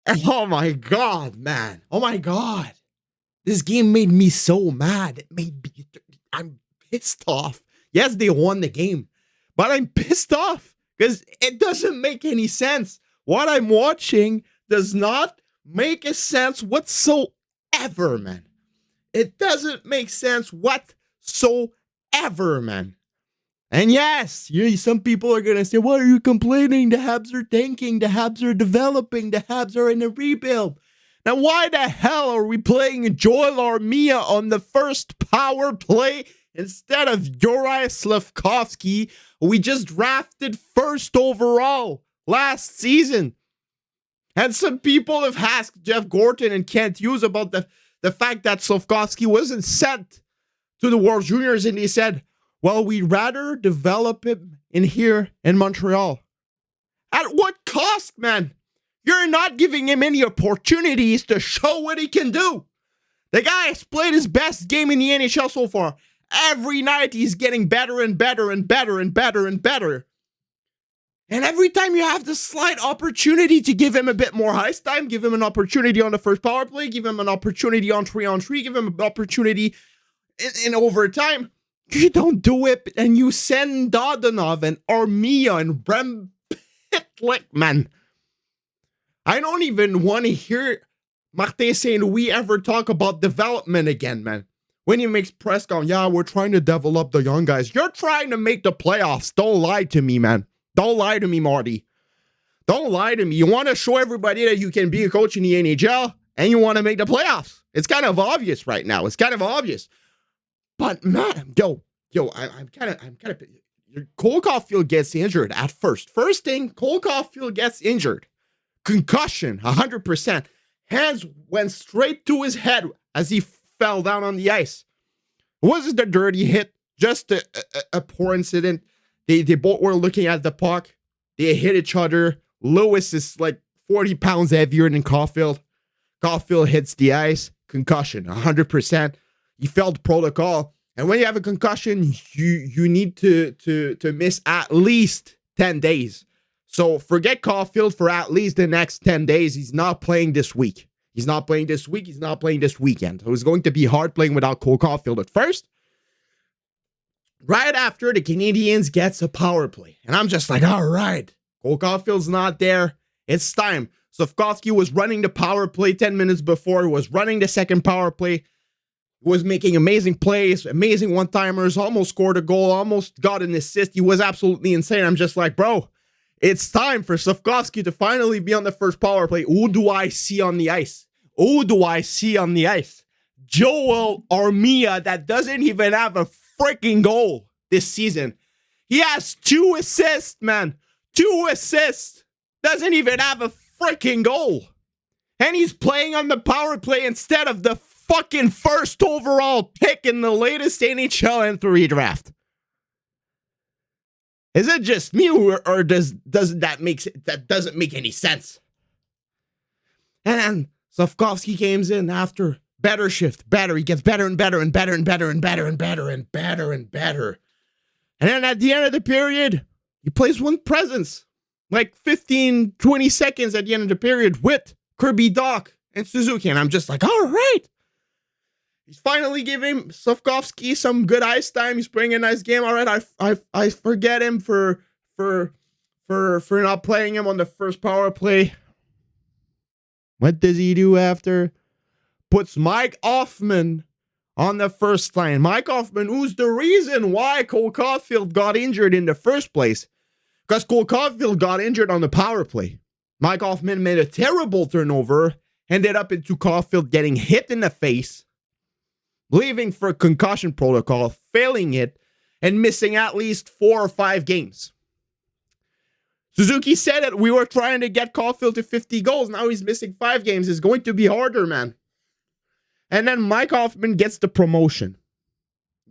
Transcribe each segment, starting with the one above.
Oh my God, man. Oh my God. This game made me so mad. I'm pissed off. Yes, they won the game, but I'm pissed off because it doesn't make any sense. What I'm watching does not make a sense whatsoever, man. It doesn't make sense whatsoever, man. And yes, some people are going to say, why are you complaining? The Habs are tanking. The Habs are developing. The Habs are in a rebuild. Now, why the hell are we playing Joel Armia on the first power play instead of Juraj Slafkovsky, who we just drafted first overall last season? And some people have asked Jeff Gorton and Kent Hughes about the fact that Slafkovsky wasn't sent to the World Juniors, and he said, well, we'd rather develop him in here in Montreal. At what cost, man? You're not giving him any opportunities to show what he can do. The guy has played his best game in the NHL so far. Every night he's getting better and better and better and better and better. And every time you have the slight opportunity to give him a bit more ice time, give him an opportunity on the first power play, give him an opportunity on 3-on-3, give him an opportunity in overtime, you don't do it, and you send Dodonov and Armia and Rem Pitlick, man. I don't even want to hear Martin St. Louis ever talk about development again, man. When he makes press con, yeah, we're trying to develop the young guys. You're trying to make the playoffs. Don't lie to me, man. Don't lie to me, Marty. Don't lie to me. You want to show everybody that you can be a coach in the NHL, and you want to make the playoffs. It's kind of obvious right now. It's kind of obvious. But man, I'm kind of. Cole Caulfield gets injured at first. First thing, Cole Caulfield gets injured. Concussion, 100%. Hands went straight to his head as he fell down on the ice. It wasn't a dirty hit, just a poor incident. They both were looking at the puck. They hit each other. Lewis is like 40 pounds heavier than Caulfield. Caulfield hits the ice. Concussion, 100%. He failed protocol. And when you have a concussion, you need to miss at least 10 days. So forget Caulfield for at least the next 10 days. He's not playing this week. He's not playing this week. He's not playing this weekend. So it's going to be hard playing without Cole Caulfield at first. Right after, the Canadiens gets a power play. And I'm just like, all right, Cole Caulfield's not there. It's time. Slafkovsky was running the power play 10 minutes before. He was running the second power play. Was making amazing plays, amazing one-timers, almost scored a goal, almost got an assist. He was absolutely insane. I'm just like, bro, it's time for Slafkovsky to finally be on the first power play. Who do I see on the ice? Who do I see on the ice? Joel Armia, that doesn't even have a freaking goal this season. He has 2 assists, man. 2 assists. Doesn't even have a freaking goal. And he's playing on the power play instead of the fucking first overall pick in the latest NHL entry draft. Is it just me, or doesn't that doesn't make any sense? And then Slafkovsky comes in after better shift, better. He gets better and better and better and better and better and better and better and better. And then at the end of the period, he plays one presence, like 15, 20 seconds at the end of the period with Kirby Dach and Suzuki. And I'm just like, all right. He's finally giving Slafkovsky some good ice time. He's playing a nice game. All right, I forget him for not playing him on the first power play. What does he do after? Puts Mike Hoffman on the first line. Mike Hoffman, who's the reason why Cole Caulfield got injured in the first place. Because Cole Caulfield got injured on the power play. Mike Hoffman made a terrible turnover. Ended up into Caulfield getting hit in the face. Leaving for concussion protocol, failing it, and missing at least 4 or 5 games. Suzuki said it. We were trying to get Caulfield to 50 goals. Now he's missing 5 games. It's going to be harder, man. And then Mike Hoffman gets the promotion.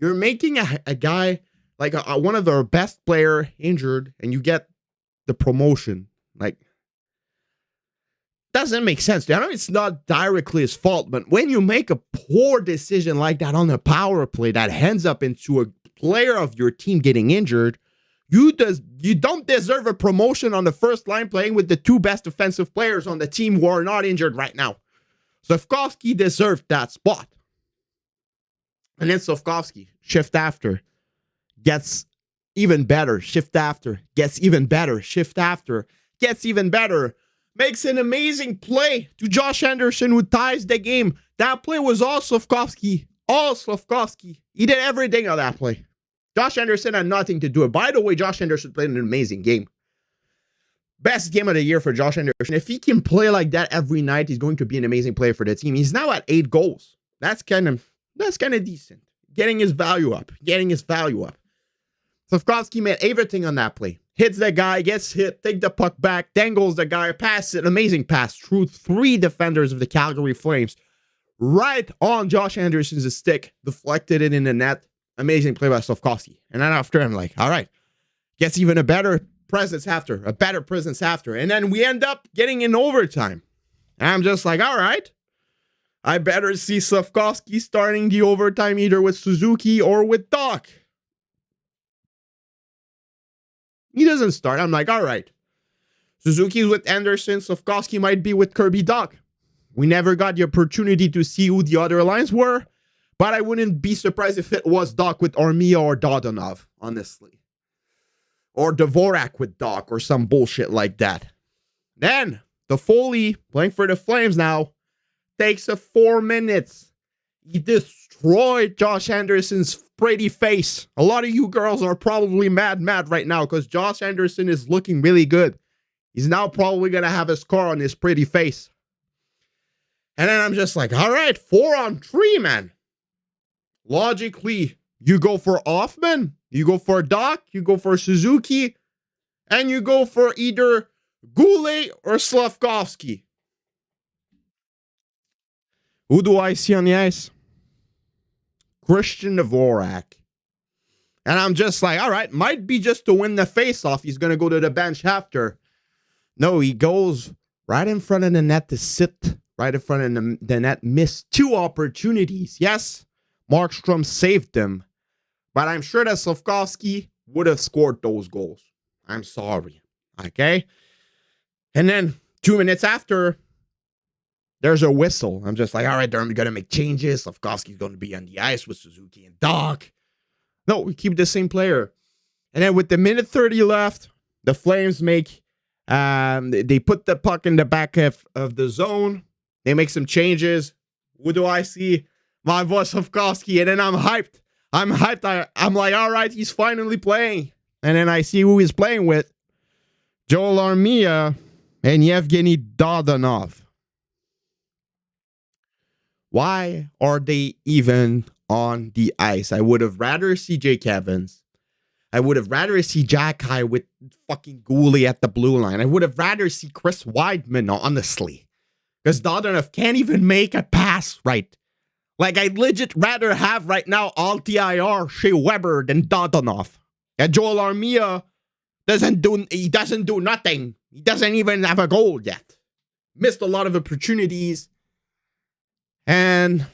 You're making a guy, like one of their best player injured, and you get the promotion. Like, doesn't make sense. I know it's not directly his fault, but when you make a poor decision like that on the power play that ends up into a player of your team getting injured, You don't deserve a promotion on the first line playing with the two best offensive players on the team who are not injured right now. Slafkovsky deserved that spot. And then Slafkovsky, shift after, gets even better. Shift after, gets even better. Shift after, gets even better. Makes an amazing play to Josh Anderson who ties the game. That play was all Slafkovsky. All Slafkovsky. He did everything on that play. Josh Anderson had nothing to do it. By the way, Josh Anderson played an amazing game. Best game of the year for Josh Anderson. If he can play like that every night, he's going to be an amazing player for the team. He's now at 8 goals. That's kind of decent. Getting his value up. Slafkovsky made everything on that play. Hits the guy, gets hit, take the puck back, dangles the guy, passes it. Amazing pass through 3 defenders of the Calgary Flames. Right on Josh Anderson's stick. Deflected it in the net. Amazing play by Slafkovsky. And then after, I'm like, all right. Gets even a better presence after. And then we end up getting in overtime. And I'm just like, all right. I better see Slafkovsky starting the overtime either with Suzuki or with Doc. He doesn't start. I'm like, all right. Suzuki's with Anderson. Slafkovsky might be with Kirby Doc. We never got the opportunity to see who the other lines were. But I wouldn't be surprised if it was Doc with Armia or Dodonov, honestly. Or Dvorak with Doc or some bullshit like that. Then, the Foley, playing for the Flames now, takes a 4 minutes. He destroyed Josh Anderson's pretty face. A lot of you girls are probably mad right now because Josh Anderson is looking really good. He's now probably going to have a scar on his pretty face. And then I'm just like, all right, 4-on-3, man. Logically, you go for Hoffman, you go for Doc, you go for Suzuki, and you go for either Goulet or Slafkovsky. Who do I see on the ice? Christian Dvorak. And I'm just like, all right, might be just to win the face-off. He's going to go to the bench after. No, he goes right in front of the net to sit right in front of the net. Missed 2 opportunities. Yes, Markstrom saved them. But I'm sure that Slafkovsky would have scored those goals. I'm sorry. Okay? And then 2 minutes after, there's a whistle. I'm just like, all right, they're going to make changes. Slafkovsky's going to be on the ice with Suzuki and Doc. No, we keep the same player. And then with the minute 30 left, the Flames make, they put the puck in the back of the zone. They make some changes. Who do I see? My boy Slafkovsky. And then I'm hyped. I'm like, all right, he's finally playing. And then I see who he's playing with. Joel Armia and Yevgeny Dodonov. Why are they even on the ice? I would have rather see Jake Evans. I would have rather see Jack High with fucking Goulet at the blue line. I would have rather see Chris Weidman, honestly. Because Dodonov can't even make a pass right. Like, I'd legit rather have right now Altier, Shea Weber than Dodonov. And Joel Armia doesn't do nothing. He doesn't even have a goal yet. Missed a lot of opportunities. And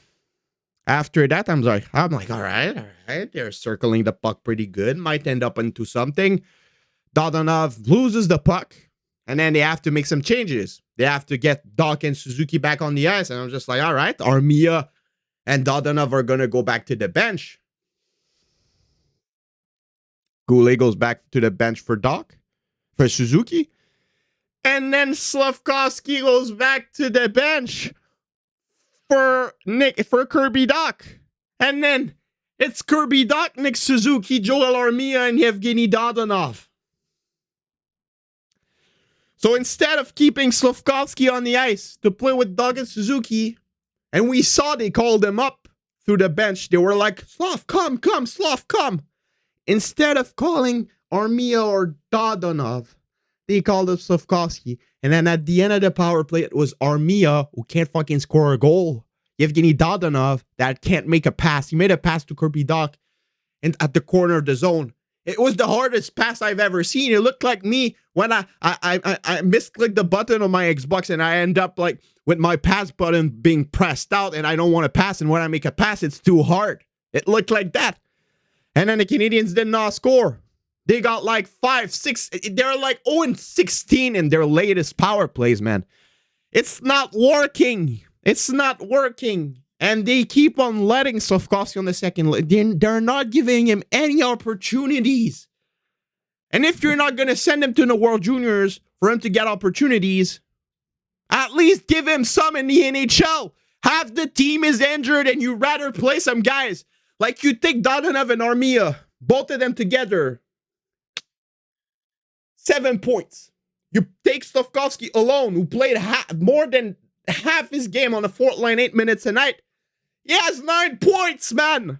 after that, I'm like, all right. They're circling the puck pretty good. Might end up into something. Dodonov loses the puck. And then they have to make some changes. They have to get Doc and Suzuki back on the ice. And I'm just like, all right, Armia and Dodonov are going to go back to the bench. Goulet goes back to the bench for Suzuki. And then Slafkovsky goes back to the bench for Kirby Doc. And then it's Kirby Doc, Nick Suzuki, Joel Armia, and Yevgeny Dodonov. So instead of keeping Slafkovsky on the ice to play with Doc and Suzuki, and we saw they called him up through the bench, they were like, Slav, come, Slav, come. Instead of calling Armia or Dodonov, they called up Slafkovsky. And then at the end of the power play, it was Armia who can't fucking score a goal. Yevgeny Dodonov that can't make a pass. He made a pass to Kirby Doc and at the corner of the zone. It was the hardest pass I've ever seen. It looked like me when I misclicked the button on my Xbox and I end up like with my pass button being pressed out and I don't want to pass. And when I make a pass, it's too hard. It looked like that. And then the Canadians did not score. They got like 5, 6. They're like 0-16 in their latest power plays, man. It's not working. It's not working. And they keep on letting Slafkovsky on the second line. They're not giving him any opportunities. And if you're not going to send him to the World Juniors for him to get opportunities, at least give him some in the NHL. Half the team is injured and you'd rather play some guys. Like you take Dadonov and Armia, both of them together. 7 points. You take Slafkovsky alone, who played more than half his game on the fourth line, 8 minutes a night. He has 9 points, man.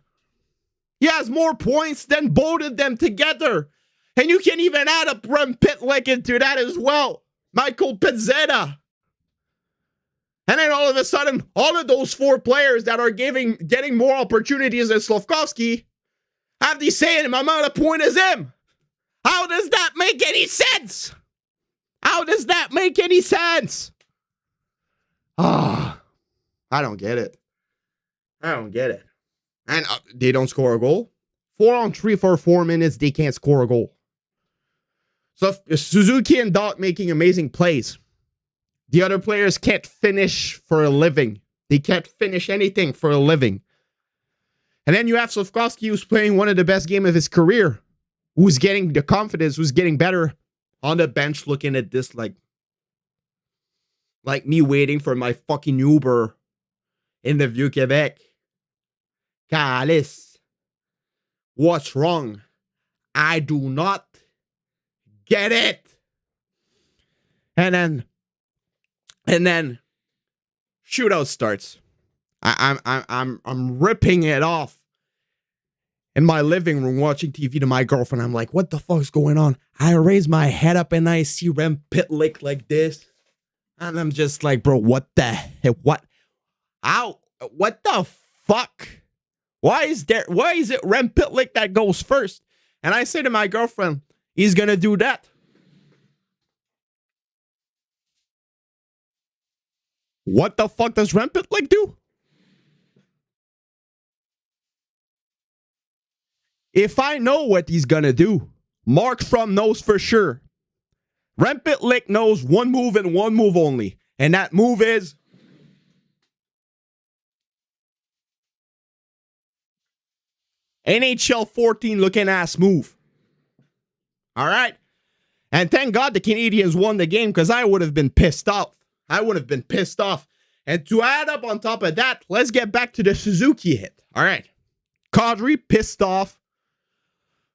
He has more points than both of them together. And you can even add up Rem Pitlick into that as well. Michael Pezzetta. And then all of a sudden, all of those 4 players that are getting more opportunities than Slafkovsky have the same amount of points as him. How does that make any sense? How does that make any sense? I don't get it. I don't get it. And they don't score a goal. 4-on-3 for 4 minutes, they can't score a goal. So Suzuki and Dach making amazing plays. The other players can't finish for a living. They can't finish anything for a living. And then you have Slafkovsky, who's playing one of the best games of his career. Who's getting the confidence, who's getting better on the bench looking at this like me waiting for my fucking Uber in the Vieux Quebec. Calice. What's wrong? I do not get it. And then shootout starts. I'm ripping it off in my living room watching TV to my girlfriend. I'm like, what the fuck's going on? I raise my head up and I see Rem Pitlick like this. And I'm just like, bro, what the heck? What? Ow. What the fuck? Why is it Rem Pitlick that goes first? And I say to my girlfriend, he's going to do that. What the fuck does Rem Pitlick do? If I know what he's going to do, Markstrom knows for sure. Rem Pitlick knows one move and one move only. And that move is NHL 14 looking ass move. All right. And thank God the Canadiens won the game because I would have been pissed off. And to add up on top of that, let's get back to the Suzuki hit. All right. Kadri pissed off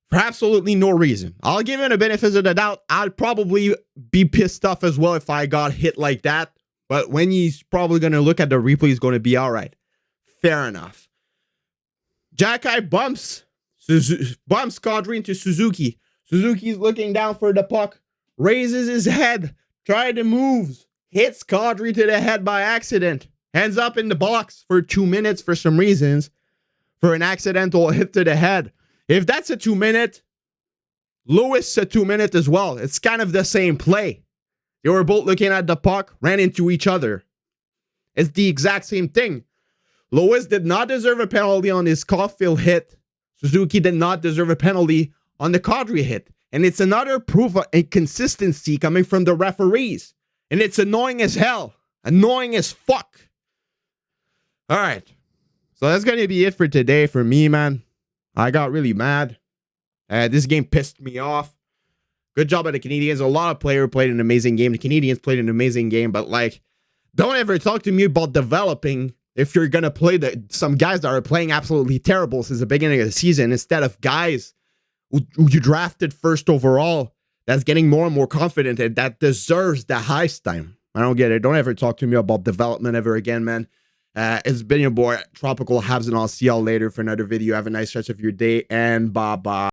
for absolutely no reason. I'll give him a benefit of the doubt. I'd probably be pissed off as well if I got hit like that. But when he's probably going to look at the replay, he's going to be all right. Fair enough. Jacky bumps Kadri into Suzuki. Suzuki's looking down for the puck, raises his head, tries to move, hits Kadri to the head by accident, ends up in the box for 2 minutes for some reasons, for an accidental hit to the head. If that's a 2 minute, Lewis a 2 minute as well. It's kind of the same play. They were both looking at the puck, ran into each other. It's the exact same thing. Lewis did not deserve a penalty on his Caulfield hit. Suzuki did not deserve a penalty on the Kadri hit. And it's another proof of inconsistency coming from the referees. And it's annoying as hell. Annoying as fuck. All right. So that's going to be it for today for me, man. I got really mad. This game pissed me off. Good job by the Canadiens. A lot of players played an amazing game. The Canadiens played an amazing game. But, like, don't ever talk to me about developing if you're going to play some guys that are playing absolutely terrible since the beginning of the season instead of guys who you drafted first overall that's getting more and more confident and that deserves the highest time. I don't get it. Don't ever talk to me about development ever again, man. It's been your boy, Tropical Habs, and I'll see y'all later for another video. Have a nice rest of your day, and bye-bye.